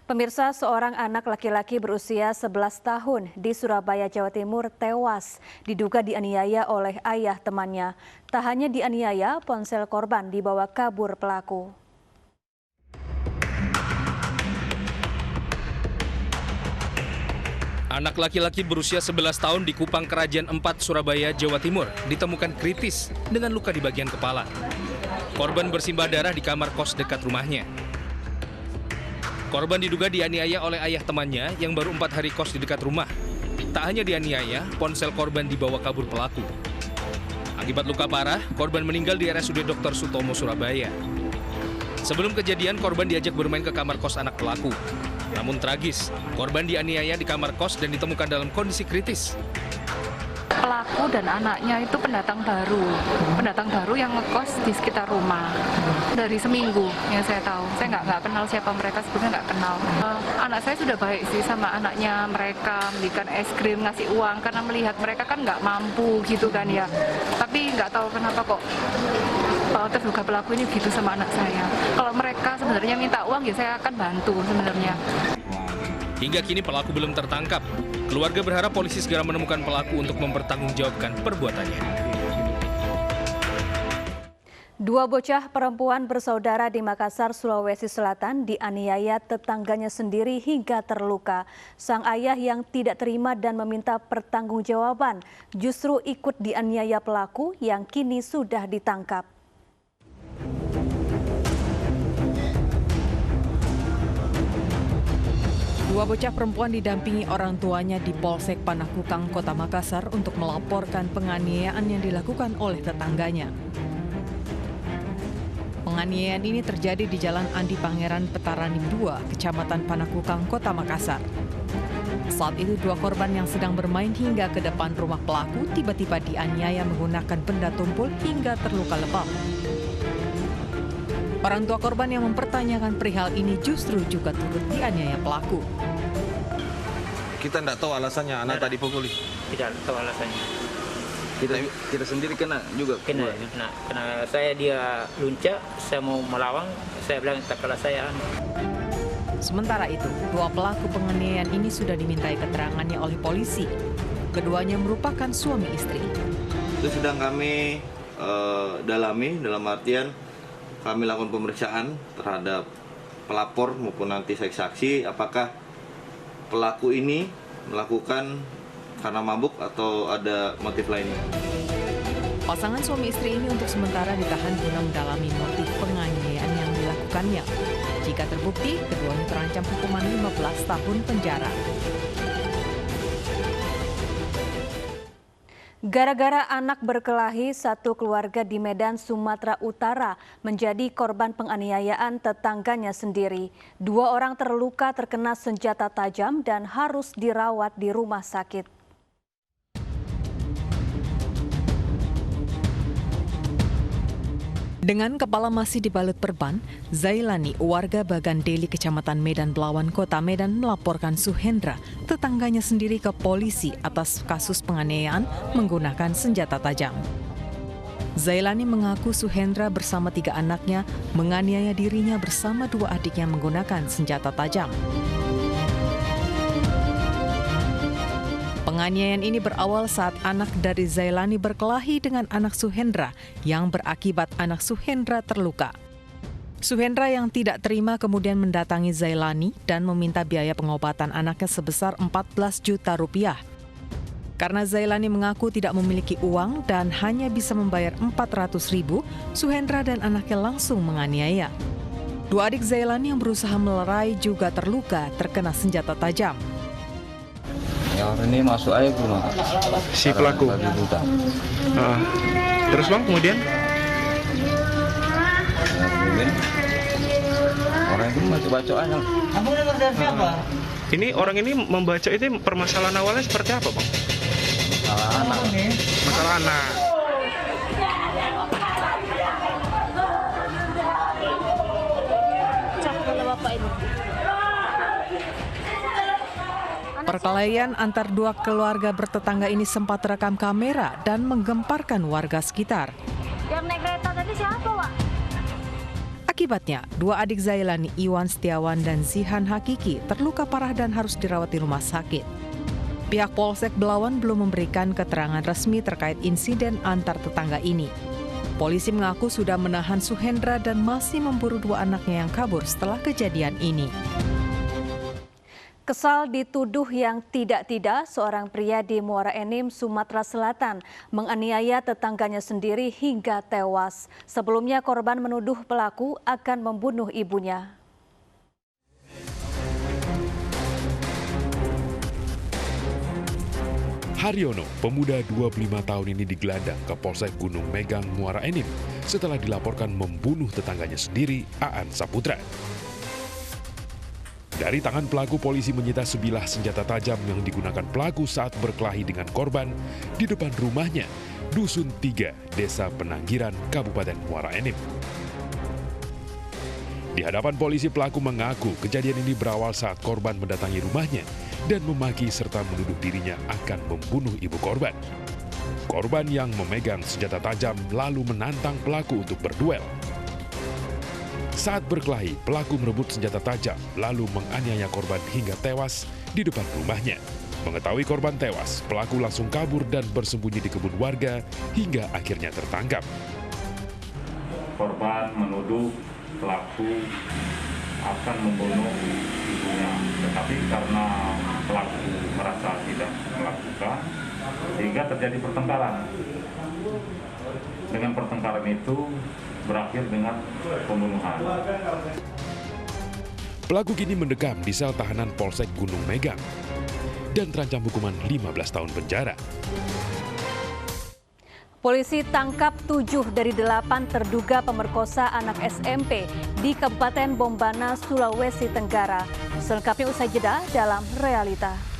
Pemirsa, seorang anak laki-laki berusia 11 tahun di Surabaya, Jawa Timur tewas diduga dianiaya oleh ayah temannya. Tak hanya dianiaya, ponsel korban dibawa kabur pelaku. Anak laki-laki berusia 11 tahun di Kupang Kerajaan 4, Surabaya, Jawa Timur ditemukan kritis dengan luka di bagian kepala. Korban bersimbah darah di kamar kos dekat rumahnya. Korban diduga dianiaya oleh ayah temannya yang baru 4 hari kos di dekat rumah. Tak hanya dianiaya, ponsel korban dibawa kabur pelaku. Akibat luka parah, korban meninggal di RSUD Dr. Sutomo, Surabaya. Sebelum kejadian, korban diajak bermain ke kamar kos anak pelaku. Namun tragis, korban dianiaya di kamar kos dan ditemukan dalam kondisi kritis. Pelaku dan anaknya itu pendatang baru yang ngekos di sekitar rumah. Dari seminggu yang saya tahu, saya nggak kenal siapa mereka, sebelumnya nggak kenal. Anak saya sudah baik sih sama anaknya mereka, belikan es krim, ngasih uang, karena melihat mereka kan nggak mampu gitu kan ya. Tapi nggak tahu kenapa kok terduga pelaku ini gitu sama anak saya. Kalau mereka sebenarnya minta uang ya saya akan bantu sebenarnya. Hingga kini pelaku belum tertangkap. Keluarga berharap polisi segera menemukan pelaku untuk mempertanggungjawabkan perbuatannya. Dua bocah perempuan bersaudara di Makassar, Sulawesi Selatan dianiaya tetangganya sendiri hingga terluka. Sang ayah yang tidak terima dan meminta pertanggungjawaban justru ikut dianiaya pelaku yang kini sudah ditangkap. Dua bocah perempuan didampingi orang tuanya di Polsek Panakukang, Kota Makassar untuk melaporkan penganiayaan yang dilakukan oleh tetangganya. Penganiayaan ini terjadi di Jalan Andi Pangeran Petaranim 2, Kecamatan Panakukang, Kota Makassar. Saat itu dua korban yang sedang bermain hingga ke depan rumah pelaku tiba-tiba dianiaya menggunakan benda tumpul hingga terluka lebam. Orang tua korban yang mempertanyakan perihal ini justru juga turut dianiaya pelaku. Kita tidak tahu alasannya anak tadi pukuli. Tidak tahu alasannya. Kita sendiri kena juga. Kena. Saya dia luncak, saya mau melawan, saya bilang tak kalah saya. Sementara itu, dua pelaku penganiayaan ini sudah dimintai keterangannya oleh polisi. Keduanya merupakan suami istri. Itu sedang kami dalami, dalam artian kami lakukan pemeriksaan terhadap pelapor maupun nanti saksi apakah pelaku ini melakukan karena mabuk atau ada motif lainnya. Pasangan suami istri ini untuk sementara ditahan guna mendalami motif penganiayaan yang dilakukannya. Jika terbukti, keduanya terancam hukuman 15 tahun penjara. Gara-gara anak berkelahi, satu keluarga di Medan, Sumatera Utara menjadi korban penganiayaan tetangganya sendiri. Dua orang terluka terkena senjata tajam dan harus dirawat di rumah sakit. Dengan kepala masih dibalut perban, Zailani, warga Bagandeli, Kecamatan Medan Belawan, Kota Medan, melaporkan Suhendra, tetangganya sendiri ke polisi atas kasus penganiayaan menggunakan senjata tajam. Zailani mengaku Suhendra bersama 3 anaknya menganiaya dirinya bersama 2 adiknya menggunakan senjata tajam. Penganiayaan ini berawal saat anak dari Zailani berkelahi dengan anak Suhendra yang berakibat anak Suhendra terluka. Suhendra yang tidak terima kemudian mendatangi Zailani dan meminta biaya pengobatan anaknya sebesar 14 juta rupiah. Karena Zailani mengaku tidak memiliki uang dan hanya bisa membayar 400.000, Suhendra dan anaknya langsung menganiaya. 2 adik Zailani yang berusaha melerai juga terluka terkena senjata tajam. Ya, ini masuk aja gimana? Si pelaku. Terus bang, kemudian? Ya, kemudian orang itu baca aja. Ini orang ini membaca itu permasalahan awalnya seperti apa bang? Masalah anak. Masalah anak. Perkelahian antar dua keluarga bertetangga ini sempat terekam kamera dan menggemparkan warga sekitar. Yang naik kereta tadi siapa, Wak? Akibatnya, dua adik Zailani, Iwan Setiawan dan Zihan Hakiki terluka parah dan harus dirawat di rumah sakit. Pihak Polsek Belawan belum memberikan keterangan resmi terkait insiden antar tetangga ini. Polisi mengaku sudah menahan Suhendra dan masih memburu dua anaknya yang kabur setelah kejadian ini. Kesal dituduh yang tidak-tidak, seorang pria di Muara Enim, Sumatera Selatan menganiaya tetangganya sendiri hingga tewas. Sebelumnya korban menuduh pelaku akan membunuh ibunya. Haryono, pemuda 25 tahun ini digelandang ke Polsek Gunung Megang, Muara Enim setelah dilaporkan membunuh tetangganya sendiri, Aan Saputra. Dari tangan pelaku, polisi menyita sebilah senjata tajam yang digunakan pelaku saat berkelahi dengan korban di depan rumahnya, Dusun 3, Desa Penanggiran, Kabupaten Muara Enim. Di hadapan polisi, pelaku mengaku kejadian ini berawal saat korban mendatangi rumahnya dan memaki serta menuduh dirinya akan membunuh ibu korban. Korban yang memegang senjata tajam lalu menantang pelaku untuk berduel. Saat berkelahi, pelaku merebut senjata tajam lalu menganiaya korban hingga tewas di depan rumahnya. Mengetahui korban tewas, pelaku langsung kabur dan bersembunyi di kebun warga hingga akhirnya tertangkap. Korban menuduh pelaku akan membunuh ibunya, tetapi karena pelaku merasa tidak melakukan, sehingga terjadi pertengkaran. Dengan pertengkaran itu berakhir dengan pembunuhan. Pelaku kini mendekam di sel tahanan Polsek Gunung Megang dan terancam hukuman 15 tahun penjara. Polisi tangkap 7 dari 8 terduga pemerkosa anak SMP di Kabupaten Bombana, Sulawesi Tenggara. Selengkapnya usai jeda dalam Realita.